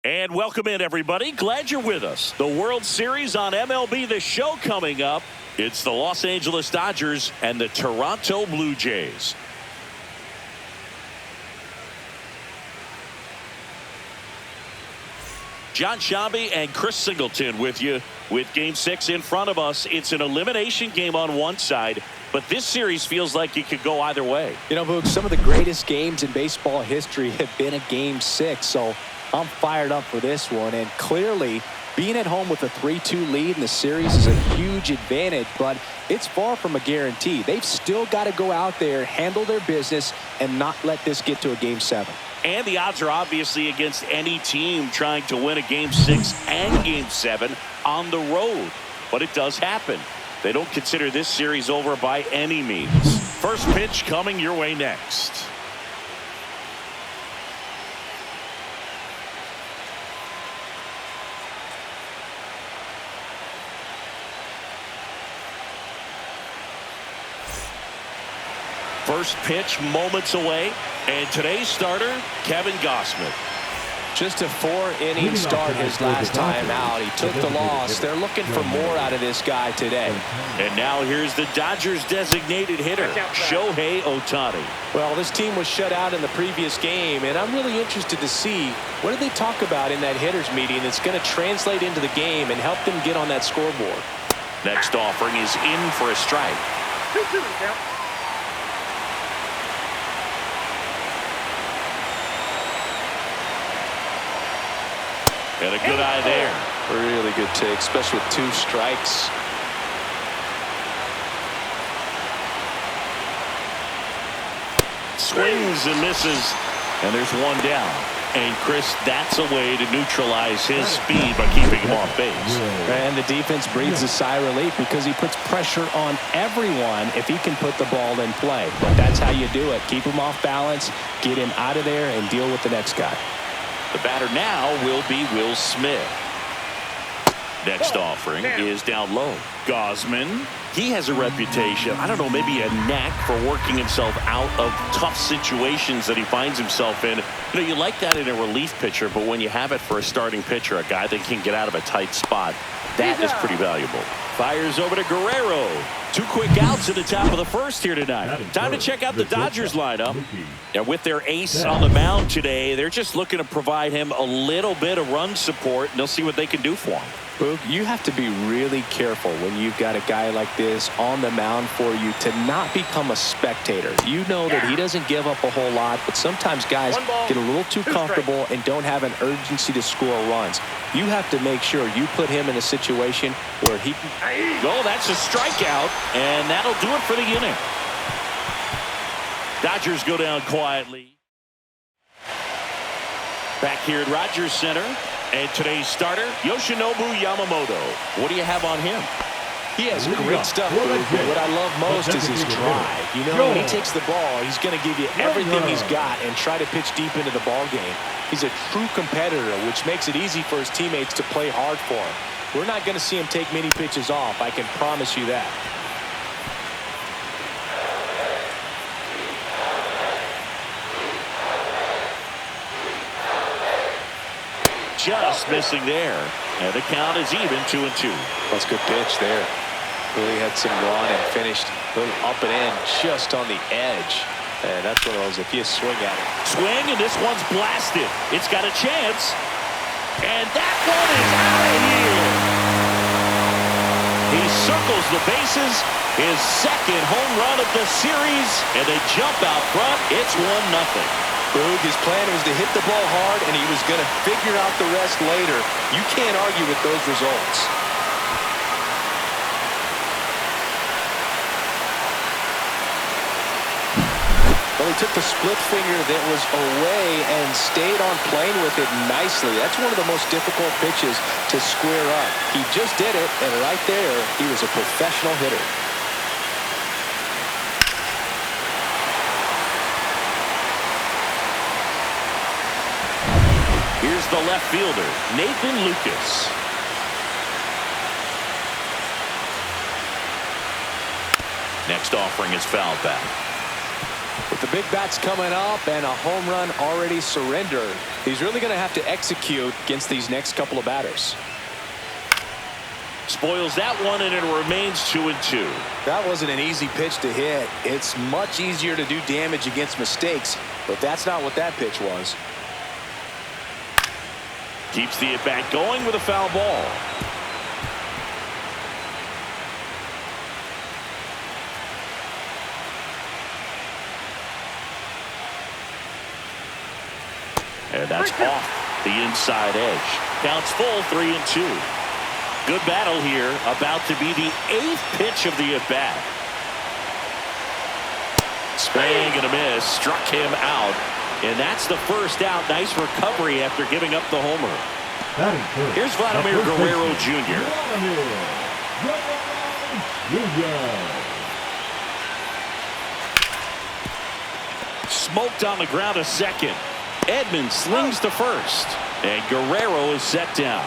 And welcome in, everybody. Glad you're with us. The World Series on MLB, the show coming up. It's the Los Angeles Dodgers and the Toronto Blue Jays. John Shabby and Chris Singleton with you with Game 6 in front of us. It's an elimination game on one side, but this series feels like it could go either way. You know, Boog, some of the greatest games in baseball history have been a Game 6, so I'm fired up for this one. And clearly, being at home with a 3-2 lead in the series is a huge advantage, but it's far from a guarantee. They've still got to go out there, handle their business, and not let this get to a Game 7. And the odds are obviously against any team trying to win a Game 6 and Game 7 on the road. But it does happen. They don't consider this series over by any means. First pitch coming your way next. First pitch moments away, and today's starter, Kevin Gausman. Just a 4-inning start his last time out. He took the loss. They're looking for more out of this guy today. And now here's the Dodgers designated hitter, Shohei Ohtani. Well, this team was shut out in the previous game, and I'm really interested to see what do they talk about in that hitters meeting that's going to translate into the game and help them get on that scoreboard. Next offering is in for a strike. 2-2 count. And a good eye there. Really good take, especially with 2 strikes. Swings and misses, and there's one down. And Chris, that's a way to neutralize his speed by keeping him off base. And the defense breathes a sigh of relief because he puts pressure on everyone if he can put the ball in play. But that's how you do it. Keep him off balance, get him out of there, and deal with the next guy. The batter now will be Will Smith. Next offering is down low. Gausman, he has a reputation, I don't know, maybe a knack for working himself out of tough situations that he finds himself in. You know, you like that in a relief pitcher, but when you have it for a starting pitcher, a guy that can get out of a tight spot, that is pretty valuable. Fires over to Guerrero. 2 quick outs at the top of the first here tonight. Time to check out the Dodgers lineup. And with their ace on the mound today, they're just looking to provide him a little bit of run support, and they'll see what they can do for him. Boog, you have to be really careful when you've got a guy like this on the mound for you to not become a spectator. You know that he doesn't give up a whole lot, but sometimes guys get a little too comfortable and don't have an urgency to score runs. You have to make sure you put him in a situation where he can... Oh, that's a strikeout, and that'll do it for the inning. Dodgers go down quietly. Back here at Rogers Center. And today's starter, Yoshinobu Yamamoto. What do you have on him? He has great stuff, Boog, but what I love most is his drive. You know, when he takes the ball, he's going to give you everything he's got and try to pitch deep into the ball game. He's a true competitor, which makes it easy for his teammates to play hard for him. We're not going to see him take many pitches off, I can promise you that. Just missing there. And the count is even, 2-2. That's a good pitch there. Really had some run and finished a little up and in just on the edge. And that's one of those, if you swing at it. Swing, and this one's blasted. It's got a chance. And that one is out of here. He circles the bases. His second home run of the series. And they jump out front. It's 1-0. Boog, his plan was to hit the ball hard, and he was going to figure out the rest later. You can't argue with those results. Well, he took the split finger that was away and stayed on playing with it nicely. That's one of the most difficult pitches to square up. He just did it, and right there, he was a professional hitter. Here's the left fielder, Nathan Lucas. Next offering is fouled back. With the big bats coming up and a home run already surrendered, he's really going to have to execute against these next couple of batters. Spoils that one, and it remains 2-2. That wasn't an easy pitch to hit. It's much easier to do damage against mistakes, but that's not what that pitch was. Keeps the at-bat going with a foul ball. And that's off the inside edge. Counts full, 3-2. Good battle here. About to be the 8th pitch of the at-bat. Swing and a miss. Struck him out. And that's the first out. Nice recovery after giving up the homer. Here's Vladimir Guerrero Jr. Smoked on the ground to second. Edmonds slings to first. And Guerrero is set down.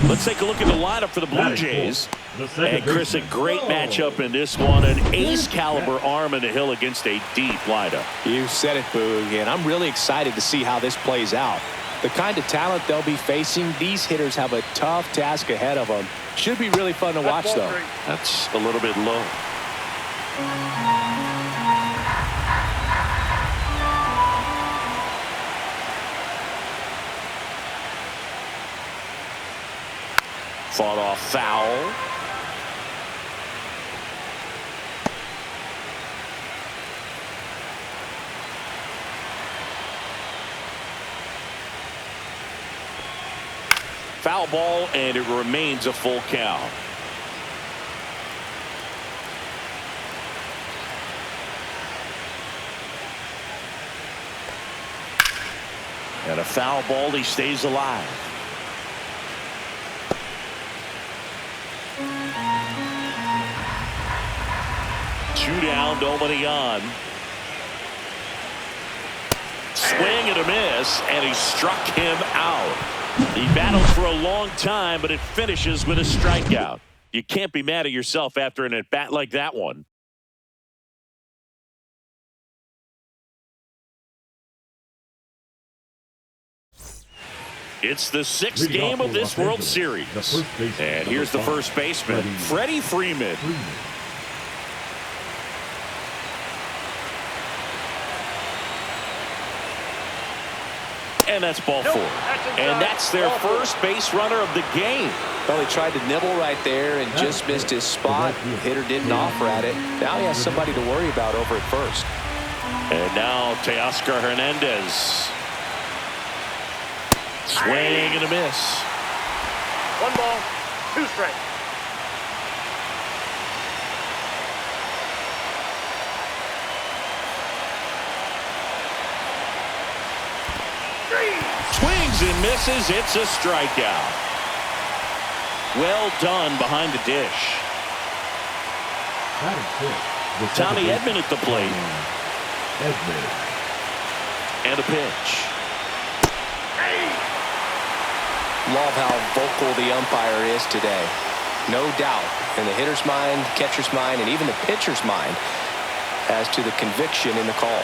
Let's take a look at the lineup for the Blue Jays. And Chris, a great matchup in this one. An ace caliber arm in the hill against a deep lineup. You said it, Boog, and I'm really excited to see how this plays out. The kind of talent they'll be facing, these hitters have a tough task ahead of them. Should be really fun to watch, though. That's a little bit low. Fought off foul. Foul ball, and it remains a full count. And a foul ball, he stays alive. Two down, nobody on. Swing and a miss, and he struck him out. He battled for a long time, but it finishes with a strikeout. You can't be mad at yourself after an at-bat like that one. It's the 6th game of this World Series. And here's the first baseman, Freddie Freeman. And that's ball 4. And that's their first base runner of the game. Well, he tried to nibble right there and just missed his spot. The hitter didn't offer at it. Now he has somebody to worry about over at first. And now Teoscar Hernandez. Swing and a miss. 1 ball, 2 strikes. Swings and misses. It's a strikeout. Well done behind the dish. Tommy Edman at the plate. And a pitch. Love how vocal the umpire is today. No doubt in the hitter's mind, catcher's mind, and even the pitcher's mind as to the conviction in the call.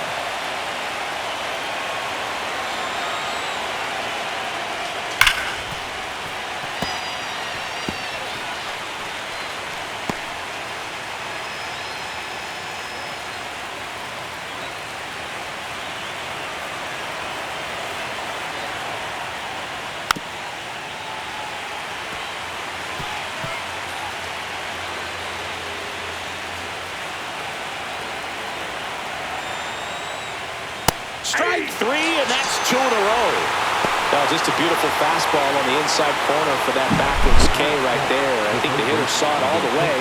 Strike 3, and that's 2 in a row. Oh, just a beautiful fastball on the inside corner for that backwards K right there. I think the hitter saw it all the way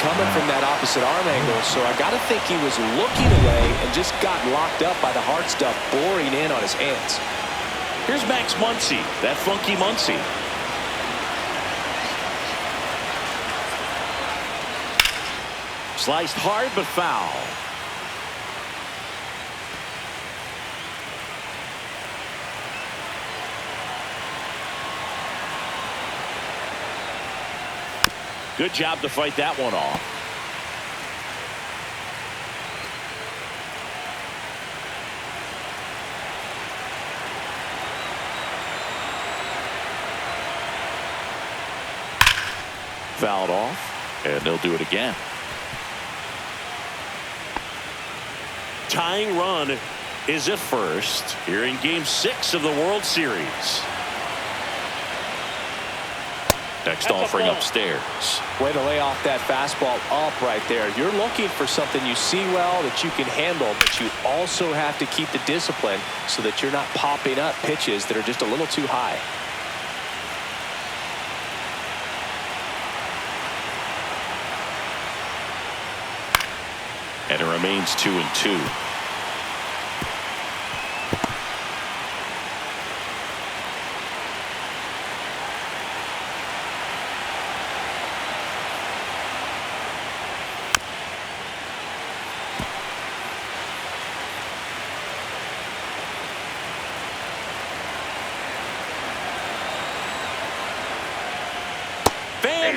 coming from that opposite arm angle, so I got to think he was looking away and just got locked up by the hard stuff boring in on his hands. Here's Max Muncy, that funky Muncy. Sliced hard but foul. Good job to fight that one off. Fouled off, and they'll do it again. Tying run is at first here in Game 6 of the World Series. Next offering upstairs. Way to lay off that fastball up right there. You're looking for something you see well that you can handle, but you also have to keep the discipline so that you're not popping up pitches that are just a little too high. And it remains 2-2.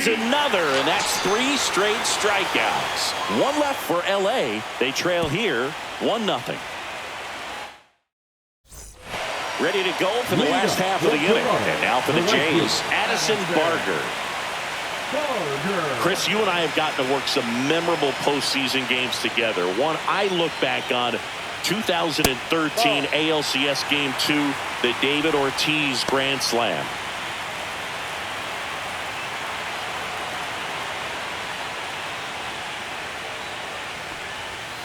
Another, and that's 3 straight strikeouts. One left for LA. They trail here 1-0. Ready to go for the last half of the inning. And now for the Jays, Addison Barger. Chris, you and I have gotten to work some memorable postseason games together. One I look back on, 2013 ALCS Game 2, the David Ortiz Grand Slam.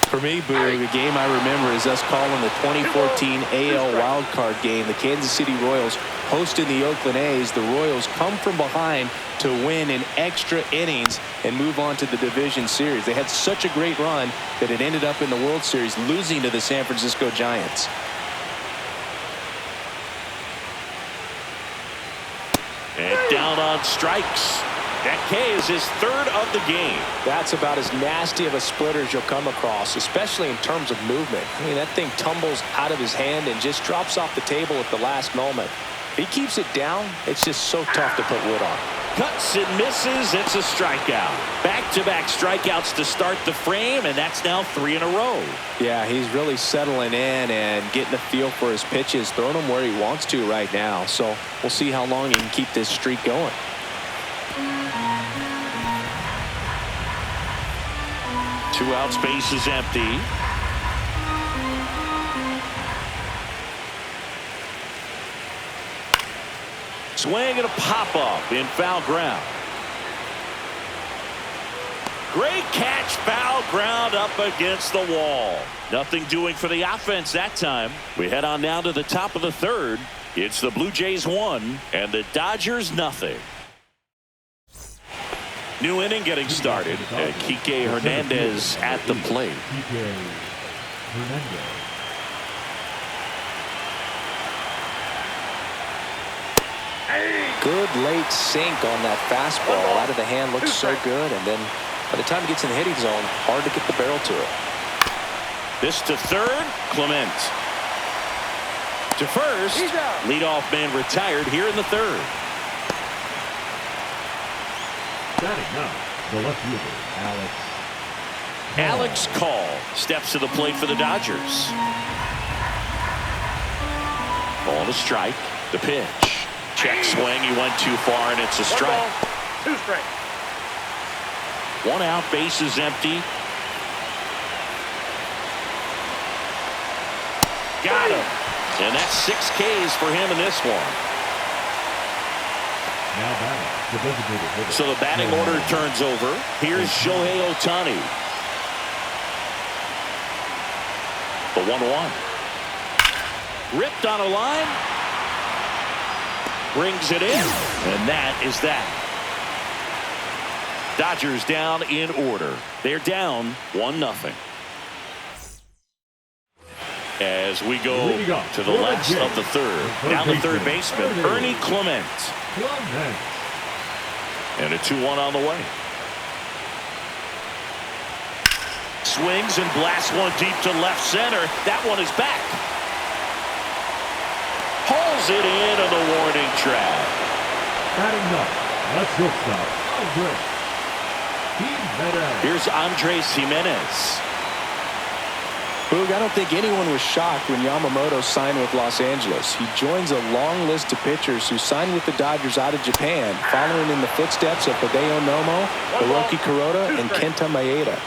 For me, Boo, the game I remember is us calling the 2014 AL wildcard game. The Kansas City Royals hosting the Oakland A's. The Royals come from behind to win in extra innings and move on to the division series. They had such a great run that it ended up in the World Series, losing to the San Francisco Giants. And down on strikes. That K is his 3rd of the game. That's about as nasty of a splitter as you'll come across, especially in terms of movement. I mean, that thing tumbles out of his hand and just drops off the table at the last moment. If he keeps it down, it's just so tough to put wood on. Cuts and misses. It's a strikeout. Back-to-back strikeouts to start the frame, and that's now 3 in a row. Yeah, he's really settling in and getting a feel for his pitches, throwing them where he wants to right now. So we'll see how long he can keep this streak going. 2 outs, base is empty. Swing and a pop-up in foul ground. Great catch, foul ground up against the wall. Nothing doing for the offense that time. We head on now to the top of the 3rd. It's the Blue Jays 1 and the Dodgers nothing. New inning getting started. Kike Hernandez at the plate. Good late sink on that fastball. Out of the hand, looks so good. And then by the time it gets in the hitting zone, hard to get the barrel to it. This to 3rd, Clement. To first, leadoff man retired here in the 3rd. Batting up, the left fielder, Alex Call steps to the plate for the Dodgers. Ball to strike. The pitch. Check swing. He went too far, and it's a strike. 2 strikes. 1 out. Base is empty. Got him. And that's 6 Ks for him in this one. Now batting, the designated hitter. So the batting order turns over. Here's Shohei Ohtani. The 1-1. Ripped on a line. Brings it in. And that is that. Dodgers down in order. They're down 1-0. As we go to the last of the 3rd. Down the 3rd baseman, Ernie Clement. And a 2-1 on the way. Swings and blasts one deep to left center. That one is back. Hauls it in on the warning track. Batting up, a shortstop, Andres. Here's Andres Jimenez. Boog, I don't think anyone was shocked when Yamamoto signed with Los Angeles. He joins a long list of pitchers who signed with the Dodgers out of Japan, following in the footsteps of Hideo Nomo, Hiroki Kuroda, and Kenta Maeda.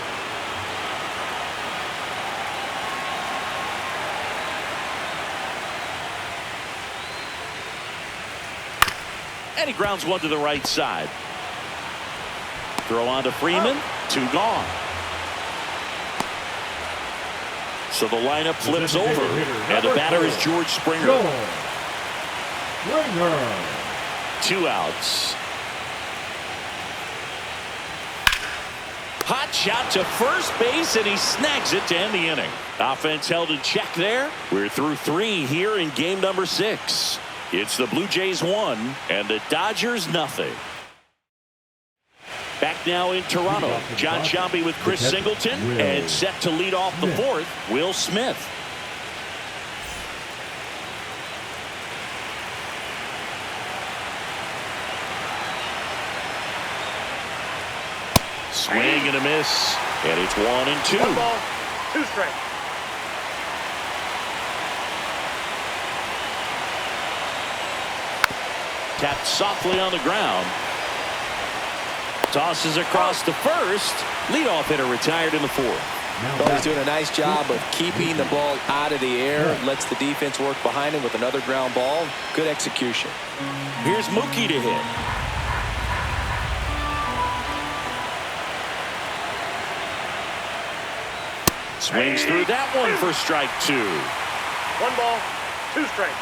And he grounds one to the right side. Throw on to Freeman. 2 gone. So the lineup flips over, and the batter is George Springer. 2 outs. Hot shot to first base, and he snags it to end the inning. Offense held in check there. We're through 3 here in game number 6. It's the Blue Jays 1 and the Dodgers nothing. Back now in Toronto, John Sciambi with Chris Singleton, and set to lead off the 4th, Will Smith. Swing and a miss, and it's 1-2. 1 ball, 2 strikes. Tapped softly on the ground. Tosses across to first. Leadoff hitter retired in the 4th. Well, he's doing a nice job of keeping the ball out of the air. Lets the defense work behind him with another ground ball. Good execution. Here's Mookie to hit. Swings through that one for strike 2. 1 ball, 2 strikes.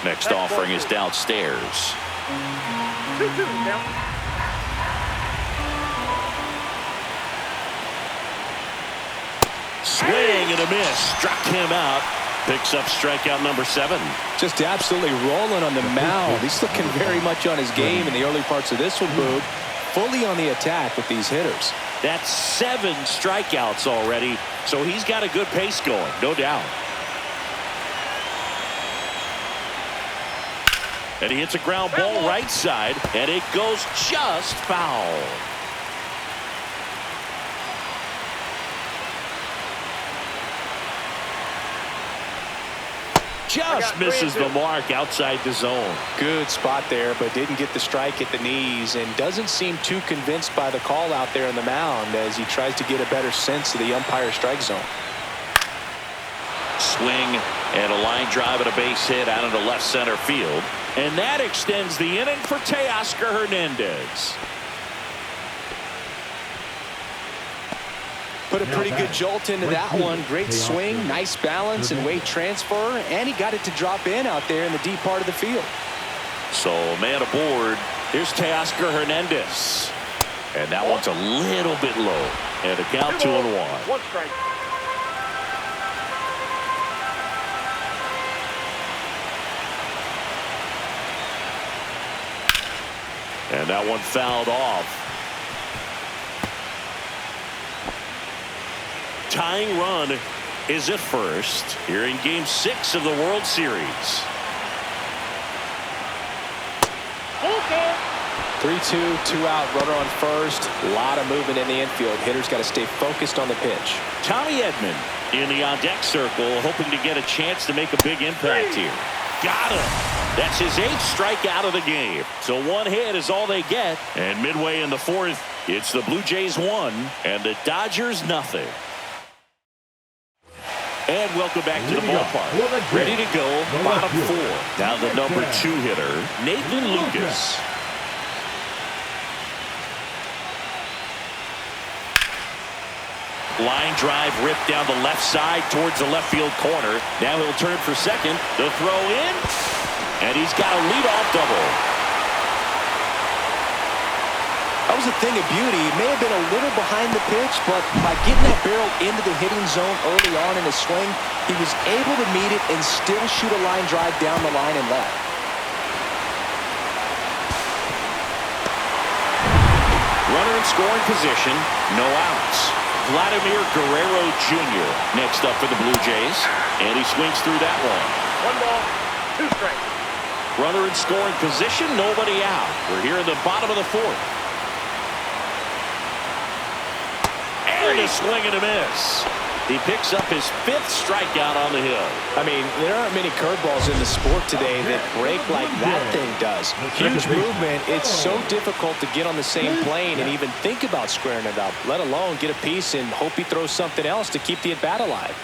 Next offering is downstairs. 2-2 down. Swing and a miss. Struck him out. Picks up strikeout number 7. Just absolutely rolling on the mound. He's looking very much on his game in the early parts of this one, Boog. Fully on the attack with these hitters. That's 7 strikeouts already, so he's got a good pace going, no doubt. And he hits a ground ball right side, and it goes just foul. Just misses the mark outside the zone. Good spot there, but didn't get the strike at the knees, and doesn't seem too convinced by the call out there on the mound as he tries to get a better sense of the umpire strike zone. Swing and a line drive and a base hit out into left center field. And that extends the inning for Teoscar Hernandez. Put a pretty good jolt into that one. Great swing, nice balance and weight transfer, and he got it to drop in out there in the deep part of the field. So man aboard. Here's Teoscar Hernandez. And that one's a little bit low. And a count 2-1. 1 strike. And that one fouled off. Tying run is at first here in game 6 of the World Series. 3-2, 2 out, runner on first. A lot of movement in the infield. Hitters got to stay focused on the pitch. Tommy Edman in the on-deck circle, hoping to get a chance to make a big impact here. Got him. That's his 8th strikeout of the game. So 1 hit is all they get. And midway in the 4th, it's the Blue Jays 1 and the Dodgers nothing. And welcome back to the ballpark. Ready to go, bottom 4. Now the number 2 hitter, Nathan Lucas. Line drive ripped down the left side towards the left field corner. Now he'll turn for second. The throw in. And he's got a leadoff double. That was a thing of beauty. He may have been a little behind the pitch, but by getting that barrel into the hitting zone early on in his swing, he was able to meet it and still shoot a line drive down the line and left. Runner in scoring position, no outs. Vladimir Guerrero Jr. next up for the Blue Jays. And he swings through that one. 1 ball, 2 strikes. Runner in scoring position, nobody out. We're here in the bottom of the 4th. And a swing and a miss. He picks up his 5th strikeout on the hill. I mean, there aren't many curveballs in the sport today that break like that thing does. Huge movement. It's so difficult to get on the same plane and even think about squaring it up, let alone get a piece and hope he throws something else to keep the at-bat alive.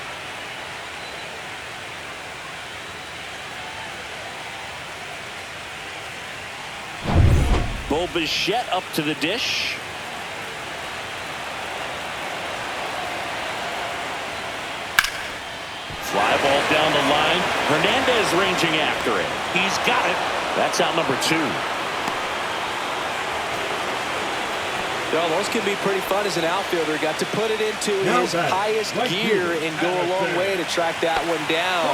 Bo Bichette up to the dish. Fly ball down the line. Hernandez ranging after it. He's got it. That's out number 2. Well, those can be pretty fun as an outfielder. Got to put it into his highest gear and go a long way to track that one down.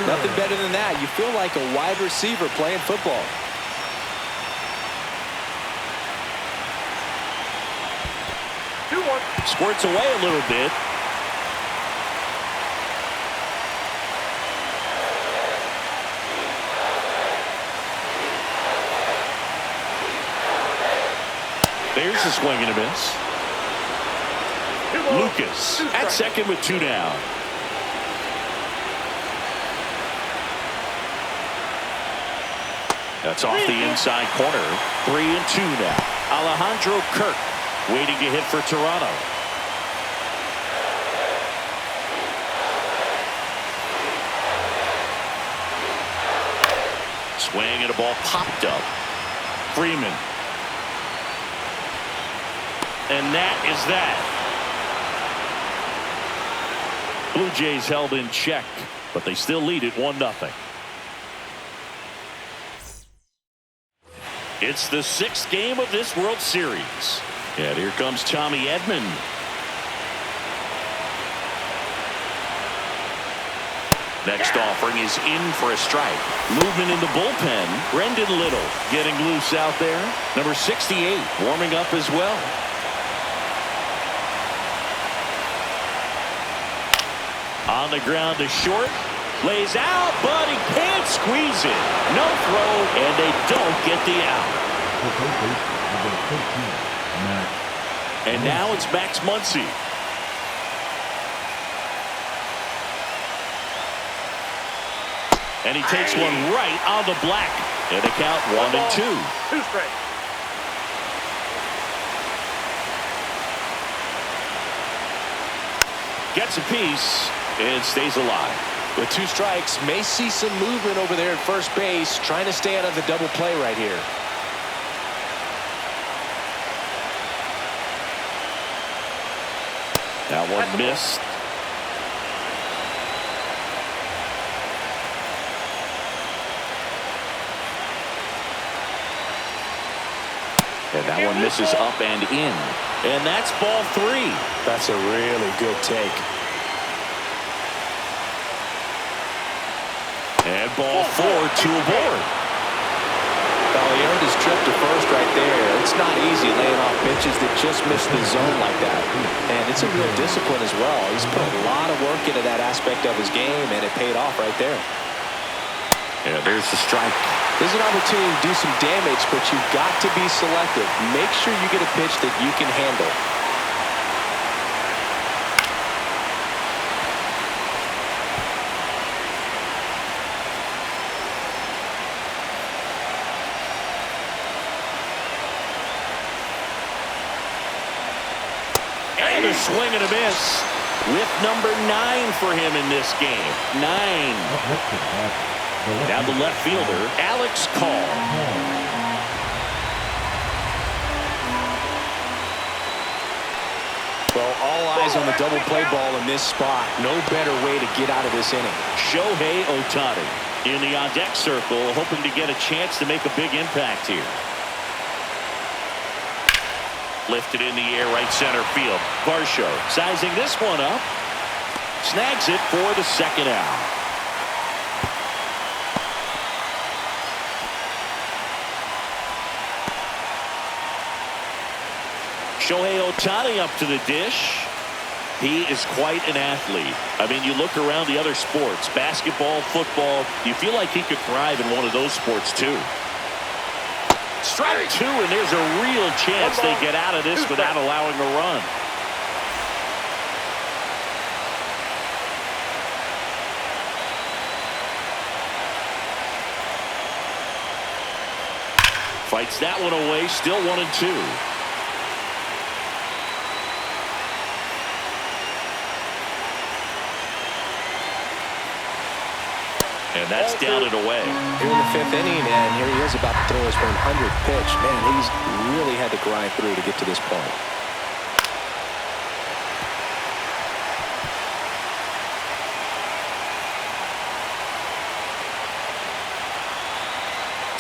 Nothing better than that. You feel like a wide receiver playing football. Squirts away a little bit. There's a swing and a miss. Lucas at second with 2 down. That's off the inside corner. 3-2 now. Alejandro Kirk waiting to hit for Toronto. Swing and a ball popped up. Freeman. And that is that. Blue Jays held in check, but they still lead it 1-0. It's the 6th game of this World Series. And here comes Tommy Edman. Next offering is in for a strike. Movement in the bullpen. Brendan Little getting loose out there. Number 68 warming up as well. On the ground to short. Lays out, but he can't squeeze it. No throw, and they don't get the out. And now it's Max Muncy. And he takes one right on the black. And the count 1-2. 2 strikes. Gets a piece and stays alive. With 2 strikes, may see some movement over there at first base, trying to stay out of the double play right here. That one missed. And that one misses up and in. And that's ball 3. That's a really good take. And ball 4, 2 aboard. Well, he earned his trip to first right there. It's not easy laying off pitches that just miss the zone like that. And it's a real discipline as well. He's put a lot of work into that aspect of his game, and it paid off right there. Yeah, there's the strike. There's an opportunity to do some damage, but you've got to be selective. Make sure you get a pitch that you can handle. And a swing and a miss with number 9 for him in this game. 9. Now the left fielder, Alex Call. Well, all eyes on the double play ball in this spot. No better way to get out of this inning. Shohei Ohtani in the on-deck circle, hoping to get a chance to make a big impact here. Lifted in the air, right center field. Varsho sizing this one up. Snags it for the second out. Shohei Ohtani up to the dish. He is quite an athlete. I mean, you look around the other sports, basketball, football, you feel like he could thrive in one of those sports too. Strike two, and there's a real chance they get out of this without allowing a run. Fights that one away, still 1-2. And that's down and away. Here in the fifth inning, and here he is about to throw his 100th pitch. Man, he's really had to grind through to get to this point.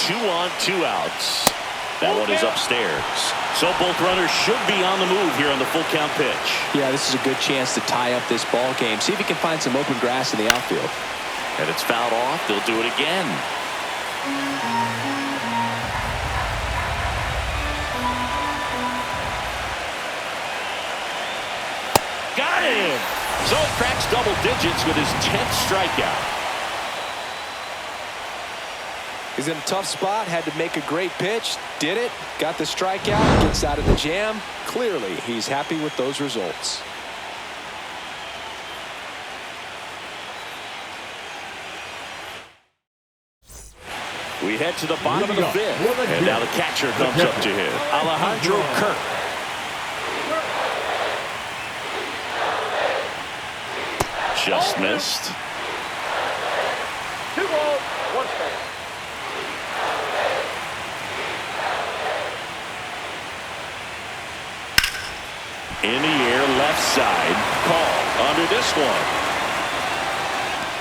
Two on, two outs. That one is upstairs. So both runners should be on the move here on the full count pitch. Yeah, this is a good chance to tie up this ball game. See if he can find some open grass in the outfield. And it's fouled off. They'll do it again. Got him. So he cracks double digits with his 10th strikeout. He's in a tough spot, had to make a great pitch, did it, got the strikeout, gets out of the jam. Clearly, he's happy with those results. We head to the bottom of the fifth. And now the catcher comes up to him. Alejandro Kirk. Just missed. 2 balls, 1 strike. In the air, left side. Call under this one.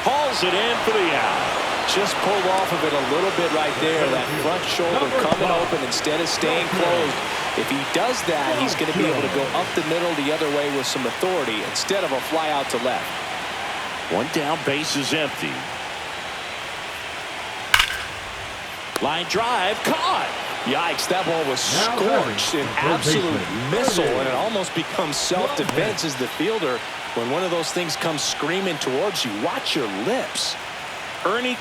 Hauls it in for the out. Just pulled off of it a little bit right there. That front shoulder coming open instead of staying closed. If he does that, he's going to be able to go up the middle the other way with some authority instead of a fly out to left. One down, base is empty. Line drive, caught. Yikes, that ball was scorched, an absolute missile, and it almost becomes self-defense as the fielder. When one of those things comes screaming towards you, watch your lips.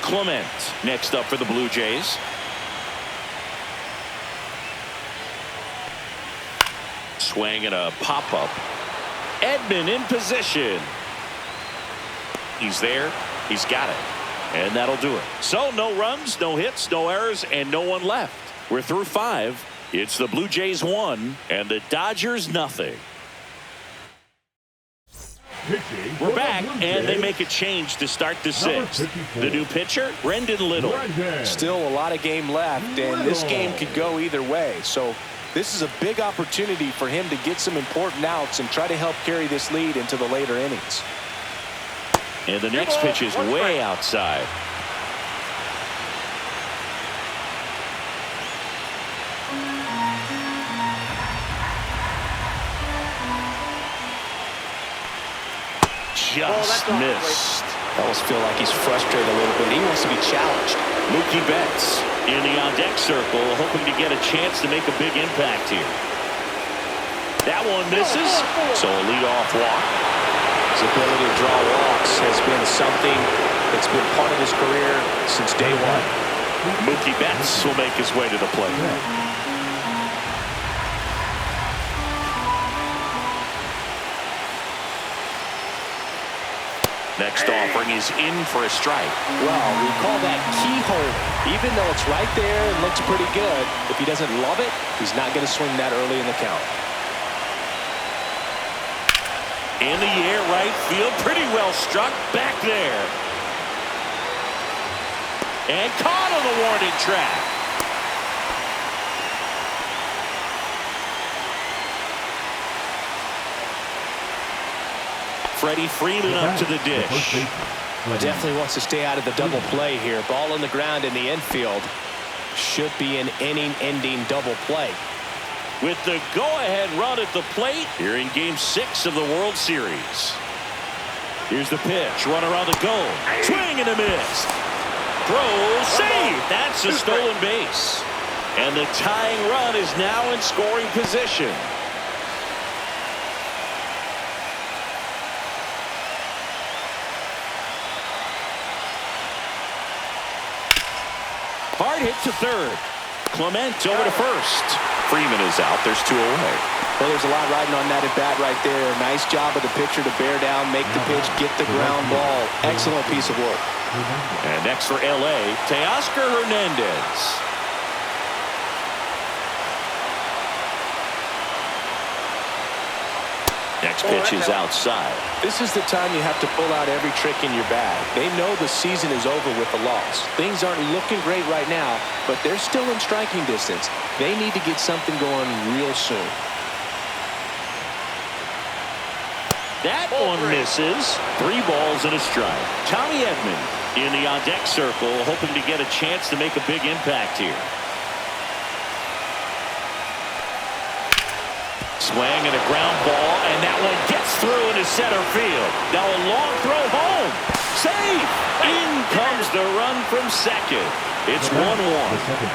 Clement next up for the Blue Jays. Swing and a pop-up. Edman in position. He's there. He's got it. And that'll do it. So no runs, no hits, no errors, and no one left. We're through 5. It's the Blue Jays 1 and the Dodgers nothing. We're back, and they make a change to start the 6th. The new pitcher, Brendan Little. Still a lot of game left, and this game could go either way. So this is a big opportunity for him to get some important outs and try to help carry this lead into the later innings. And the next pitch is way outside. Just missed. Almost feel like he's frustrated a little bit. He wants to be challenged. Mookie Betts in the on-deck circle, hoping to get a chance to make a big impact here. That one misses, so a leadoff walk. His ability to draw walks has been something that's been part of his career since day one. Mookie Betts will make his way to the plate. Next offering is in for a strike. Well, we call that keyhole. Even though it's right there and looks pretty good, if he doesn't love it, he's not going to swing that early in the count. In the air, right field, pretty well struck back there. And caught on the warning track. Freddie Freeman up to the dish. Definitely wants to stay out of the double play here. Ball on the ground in the infield. Should be an inning-ending double play. With the go-ahead run at the plate here in Game 6 of the World Series. Here's the pitch. Runner on the go. Swing and a miss. Throw, save. That's a stolen base. And the tying run is now in scoring position. Hard hit to third. Clement over to first. Freeman is out. There's 2 away. Well, there's a lot riding on that at bat right there. Nice job of the pitcher to bear down, make the pitch, get the ground ball. Excellent piece of work. And next for L.A., Teoscar Hernandez. Next pitch is outside. This is the time you have to pull out every trick in your bag. They know the season is over with the loss. Things aren't looking great right now, but they're still in striking distance. They need to get something going real soon. That one misses. 3 balls and a strike. Tommy Edman in the on-deck circle, hoping to get a chance to make a big impact here. Swing and a ground ball, and that one gets through into center field. Now a long throw home. Safe! In comes the run from second. It's 1-1.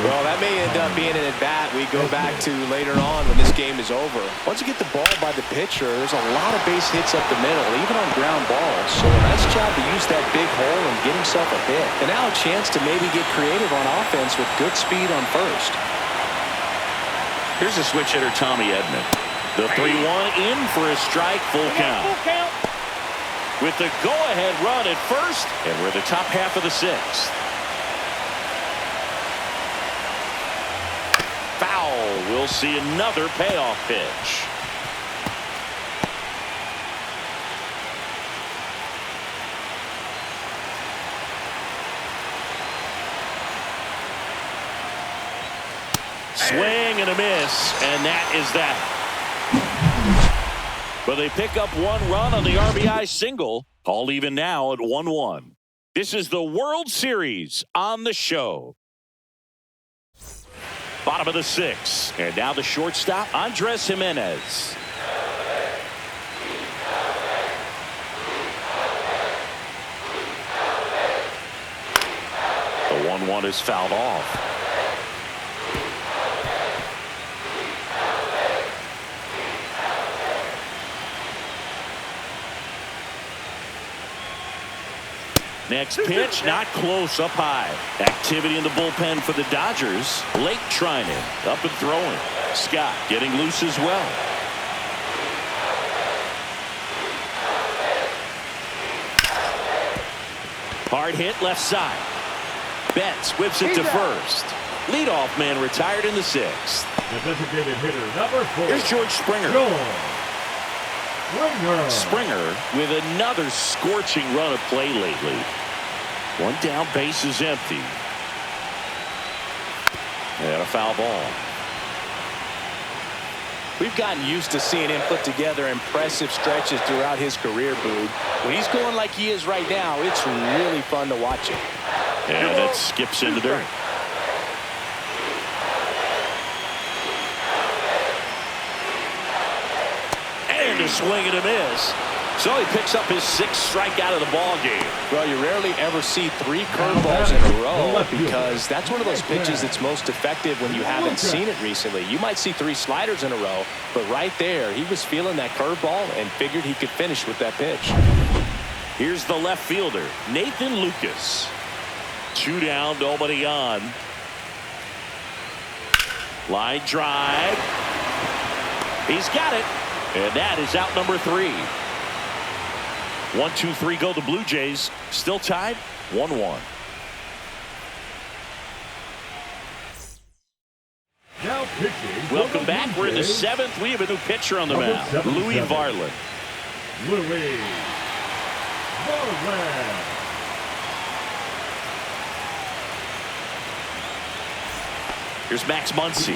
Well, that may end up being an at-bat we go back to later on when this game is over. Once you get the ball by the pitcher, there's a lot of base hits up the middle, even on ground balls. So a nice job to use that big hole and get himself a hit. And now a chance to maybe get creative on offense with good speed on first. Here's a switch hitter, Tommy Edman. The 3-1 in for a strike, full count. With the go-ahead run at first, and we're the top half of the 6th. Foul. We'll see another payoff pitch. Swing and a miss, and that is that. But they pick up 1 run on the RBI single. All even now at 1-1. This is the World Series on the show. Bottom of the 6th. And now the shortstop, Andres Jimenez. The 1-1 is fouled off. Next pitch, not close, up high. Activity in the bullpen for the Dodgers. Blake Trinan up and throwing. Scott getting loose as well. Hard hit left side. Betts whips it to first. Leadoff man retired in the 6th. The designated hitter, number 4. Here's George Springer. Springer with another scorching run of play lately. 1 down, base is empty. And a foul ball. We've gotten used to seeing him put together impressive stretches throughout his career, Boog. When he's going like he is right now, it's really fun to watch him. And it skips into dirt. And a swing and a miss. So he picks up his 6th strikeout of the ball game. Well, you rarely ever see 3 curveballs in a row because that's one of those pitches that's most effective when you haven't seen it recently. You might see 3 sliders in a row, but right there, he was feeling that curveball and figured he could finish with that pitch. Here's the left fielder, Nathan Lucas. 2 down, nobody on. Line drive. He's got it. And that is out number 3. 1, 2, 3 go the Blue Jays. Still tied 1-1. Now pitching. Welcome back. We're in the 7th. We have a new pitcher on the mound. Louis Varland. Louis Varland. Here's Max Muncy.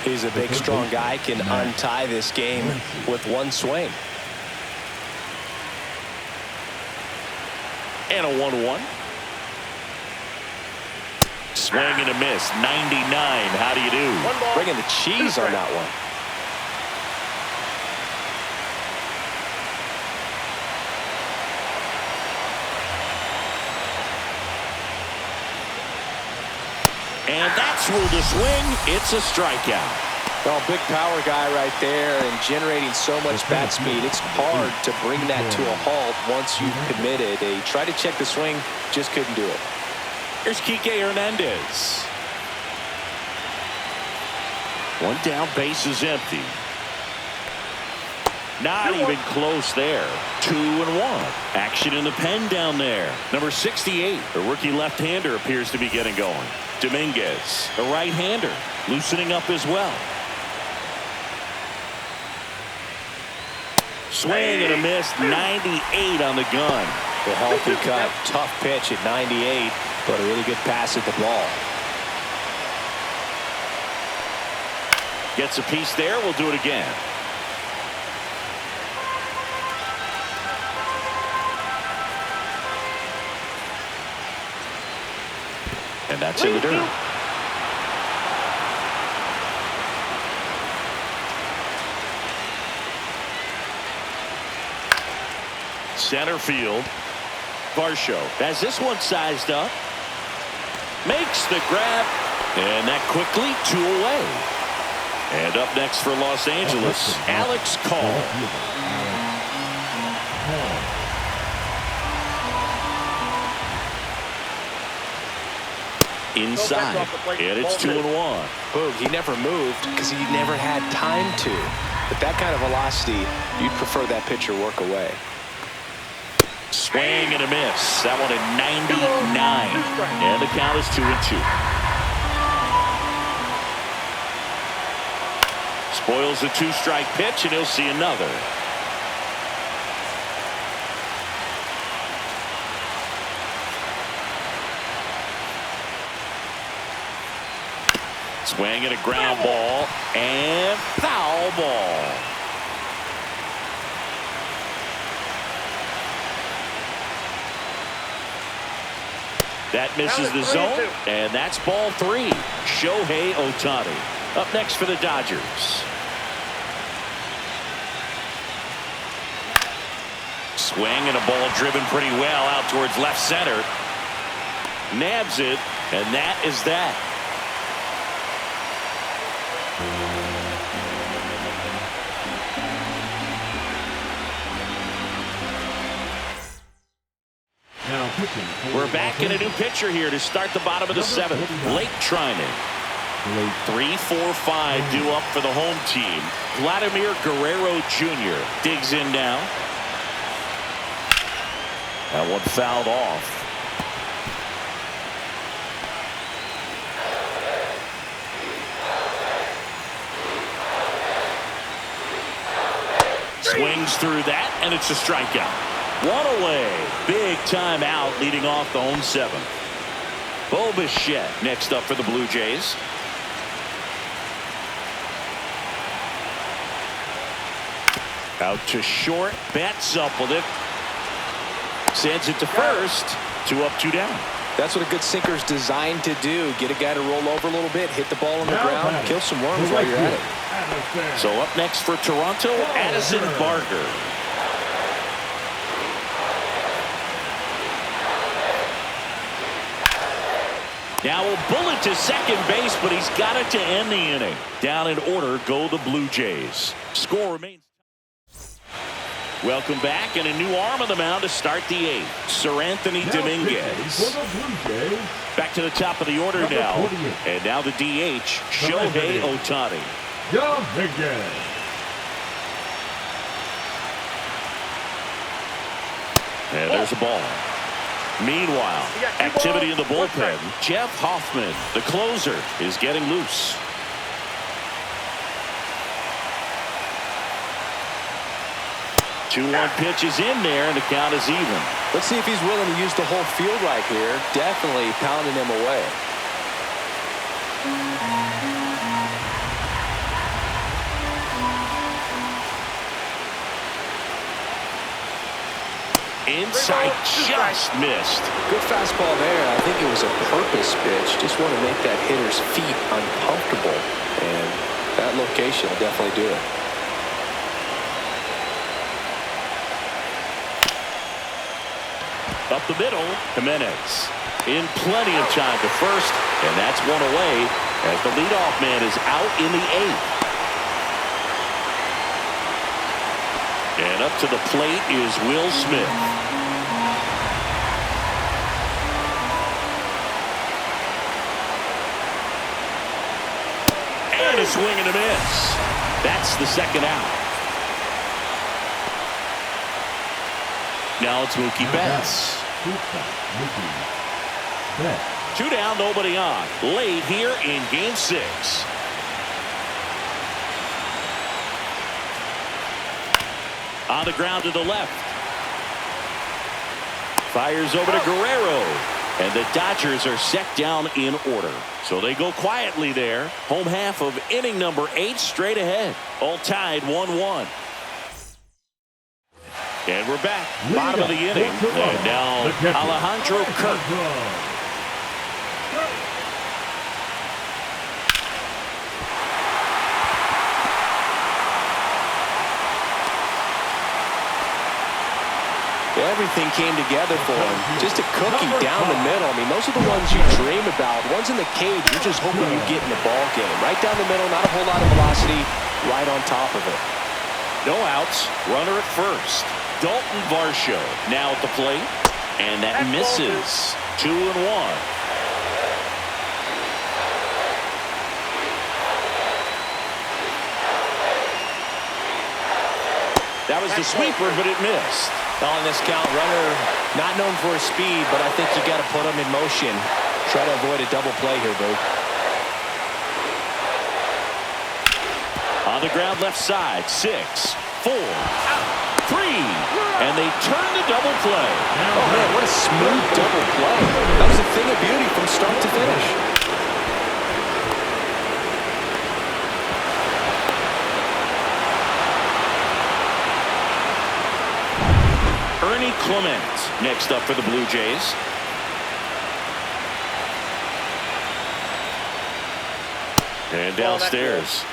He's a big, strong guy, can untie this game with 1 swing. And a 1-1. Swing and a miss. 99. How do you do? Bringing the cheese on that one. And that's ruled a swing. It's a strikeout. Well, big power guy right there and generating so much bat speed. It's hard to bring that to a halt once you've committed. They tried to check the swing, just couldn't do it. Here's Kike Hernandez. One down, base is empty. Not even close there. 2-1. Action in the pen down there. Number 68, the rookie left-hander, appears to be getting going. Dominguez, the right-hander, loosening up as well. Swing and a miss. 98 on the gun. The healthy cut. Tough pitch at 98, but a really good pass at the ball. Gets a piece there. We'll do it again. And that's in the dirt. Center field. Varsho has this one sized up. Makes the grab. And that quickly 2 away. And up next for Los Angeles, Alex Call. Inside, and it's 2-1. Boog, he never moved because he never had time to. But that kind of velocity, you'd prefer that pitcher work away. Swing and a miss. That one at 99. And the count is 2-2. Spoils the 2-strike pitch, and he'll see another. Swing and a ground ball, and foul ball. That misses the zone, and that's ball 3. Shohei Ohtani up next for the Dodgers. Swing and a ball driven pretty well out towards left center. Nabs it, and that is that. We're back in a new pitcher here to start the bottom of the 7th. Blake Trinan. 3-4-5 due up for the home team. Vladimir Guerrero Jr. digs in now. That one fouled off. Swings through that, and it's a strikeout. One away. Big time out leading off the home 7th. Bo Bichette next up for the Blue Jays. Out to short. Bats up with it. Sends it to first. 2 up, 2 down. That's what a good sinker's designed to do. Get a guy to roll over a little bit, hit the ball on the ground, kill some worms while you're at it. So up next for Toronto, Addison Barger. Now a bullet to second base, but he's got it to end the inning. Down in order go the Blue Jays. Score remains. Welcome back, and a new arm on the mound to start the 8th. Sir Anthony Dominguez. Back to the top of the order now. And now the DH, Shohei Ohtani. Dominguez. And there's a ball. Meanwhile, activity in the bullpen. Jeff Hoffman, the closer, is getting loose. Two-one pitch is in there, and the count is even. Let's see if he's willing to use the whole field right here. Definitely pounding him away. Inside, just missed. Good fastball there. I think it was a purpose pitch. Just want to make that hitter's feet uncomfortable. And that location will definitely do it. Up the middle, Jimenez. In plenty of time to first, and that's one away as the leadoff man is out in the 8th. And up to the plate is Will Smith. And a swing and a miss. That's the second out. Now it's Mookie Betts. Two down, nobody on. Late here in Game 6. On the ground to the left. Fires over to Guerrero. And the Dodgers are set down in order. So they go quietly there. Home half of inning number 8 straight ahead. All tied 1-1. And we're back. Bottom of the inning. And now Alejandro Kirk. Everything came together for him. Just a cookie down the middle. I mean, those are the ones you dream about. Ones in the cage, you're just hoping you get in the ball game. Right down the middle, not a whole lot of velocity, right on top of it. No outs. Runner at first. Dalton Varsho now at the plate. And that misses. 2-1. That was the sweeper, but it missed. On this count, runner not known for his speed, but I think you got to put him in motion. Try to avoid a double play here, Boo. On the ground left side. 6, 4, 3. And they turn the double play. Oh, man, what a smooth double play. That was a thing of beauty from start to finish. Clement next up for the Blue Jays. And downstairs.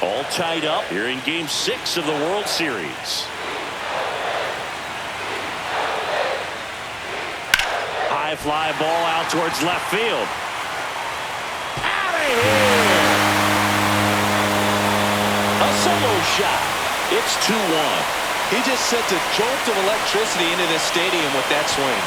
All tied up here in Game 6 of the World Series. High fly ball out towards left field. A solo shot. It's 2-1. He just sent a jolt of electricity into this stadium with that swing.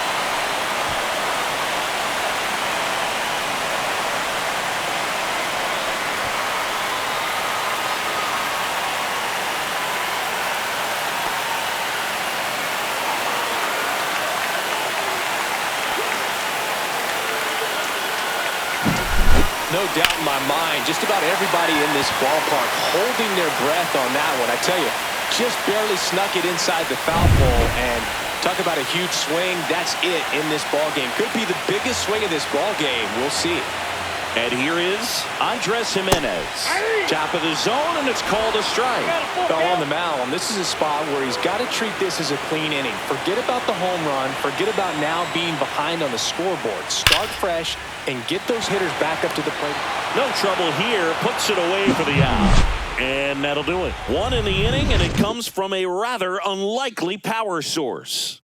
No doubt in my mind, just about everybody in this ballpark holding their breath on that one. I tell you, just barely snuck it inside the foul pole, and talk about a huge swing. That's it in this ball game. Could be the biggest swing of this ball game. We'll see. And here is Andres Gimenez. Top of the zone, and it's called a strike. On the mound, this is a spot where he's got to treat this as a clean inning. Forget about the home run. Forget about now being behind on the scoreboard. Start fresh and get those hitters back up to the plate. No trouble here. Puts it away for the out. And that'll do it. 1 in the inning, and it comes from a rather unlikely power source.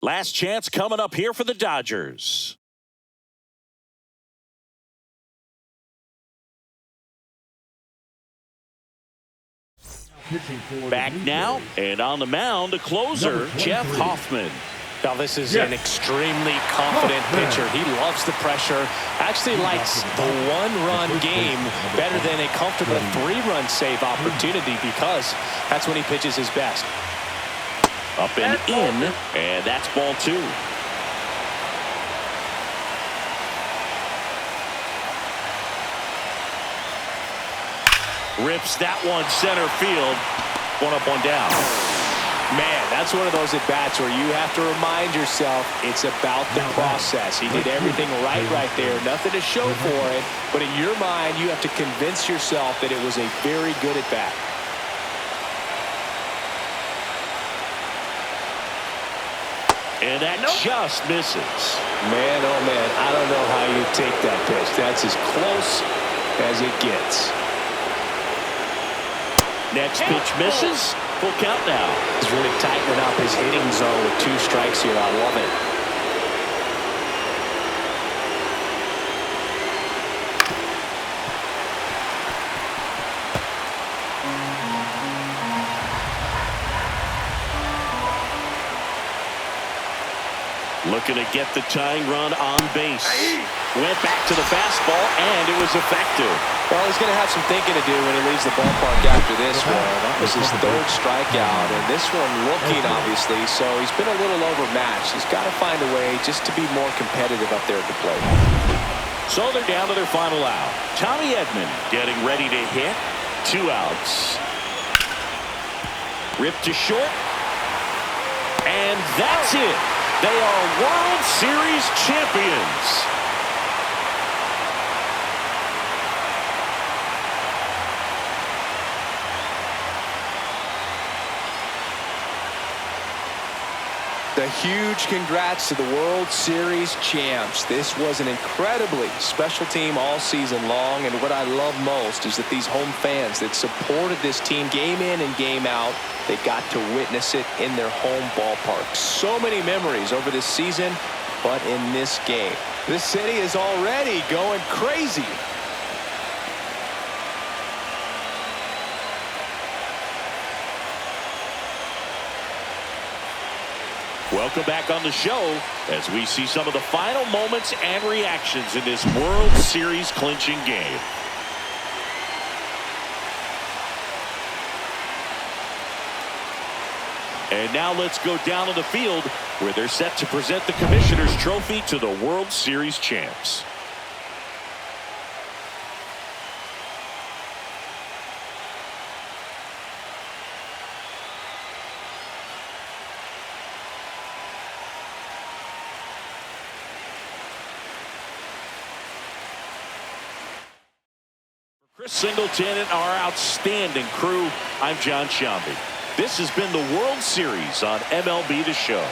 Last chance coming up here for the Dodgers. Back now, and on the mound, a closer, Jeff Hoffman. Now, this is an extremely confident pitcher. He loves the pressure. Actually likes the one-run game better than a comfortable 3-run save opportunity because that's when he pitches his best. Up and in, and that's ball 2. Rips that one center field. 1 up, 1 down. Man, that's one of those at-bats where you have to remind yourself it's about the process. He did everything right there. Nothing to show for it. But in your mind, you have to convince yourself that it was a very good at-bat. And that just misses. Man, oh man, I don't know how you take that pitch. That's as close as it gets. Next pitch misses. Full count now. He's really tightening up his hitting zone with 2 strikes here. I love it. Looking to get the tying run on base. Went back to the fastball, and it was effective. Well, he's going to have some thinking to do when he leaves the ballpark after this one. That was his third strikeout, and this one looking, obviously, so he's been a little overmatched. He's got to find a way just to be more competitive up there at the plate. So they're down to their final out. Tommy Edman getting ready to hit. 2 outs. Ripped to short. And that's it. They are World Series champions. A huge congrats to the World Series champs. This was an incredibly special team all season long, and what I love most is that these home fans that supported this team game in and game out, they got to witness it in their home ballpark. So many memories over this season, but in this game, the city is already going crazy. Welcome back on the show as we see some of the final moments and reactions in this World Series clinching game. And now let's go down to the field where they're set to present the Commissioner's Trophy to the World Series champs. Chris Singleton and our outstanding crew, I'm John Shambi. This has been the World Series on MLB The Show.